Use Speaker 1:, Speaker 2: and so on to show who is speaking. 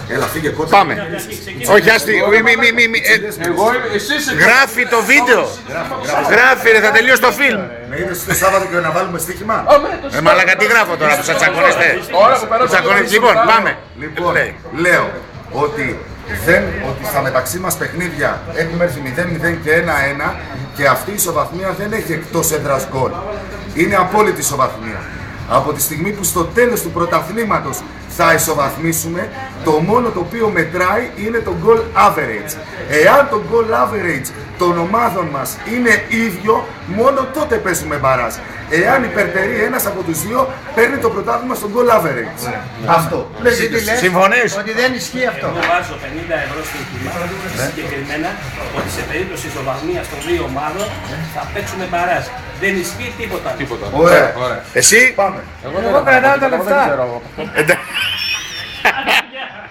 Speaker 1: Έλα, φύγε κότσα.
Speaker 2: Πάμε. Όχι, άστι. Γράφει το βίντεο. Γράφει, ρε, θα τελειώσει το φιλμ.
Speaker 1: Με είδες το Σάββατο και να βάλουμε στοίχημα.
Speaker 2: Μαλάκα, τι γράφω τώρα που σας τσακώνεστε. Λοιπόν, πάμε.
Speaker 1: Λοιπόν, λέω ότι στα μεταξύ μας παιχνίδια έχουμε έρθει 0-0 και 1-1 και αυτή η ισοβαθμία δεν έχει εκτός έδρας γκολ. Είναι απόλυτη ισοβαθμία. Από τη στιγμή που στο τέλος του πρωταθλήματος θα ισοβαθμίσουμε, το μόνο το οποίο μετράει είναι το goal average. Εάν το goal average των ομάδων μας είναι ίδιο, μόνο τότε παίζουμε μπαράζ. Εάν υπερτερεί ένας από τους δύο, παίρνει το πρωτάθλημα στο goal average. Αυτό.
Speaker 2: Συμφωνείς?
Speaker 3: Ότι δεν ισχύει αυτό.
Speaker 4: Εγώ βάζω 50 ευρώ στην κυρία συγκεκριμένα ότι σε περίπτωση ισοβαθμίας των δύο ομάδων θα παίξουμε μπαράζ. Δεν ισχύει τίποτα.
Speaker 1: Ωραία.
Speaker 2: Εσύ?
Speaker 1: Πάμε.
Speaker 3: Εγώ κρατάω τα λεφτά.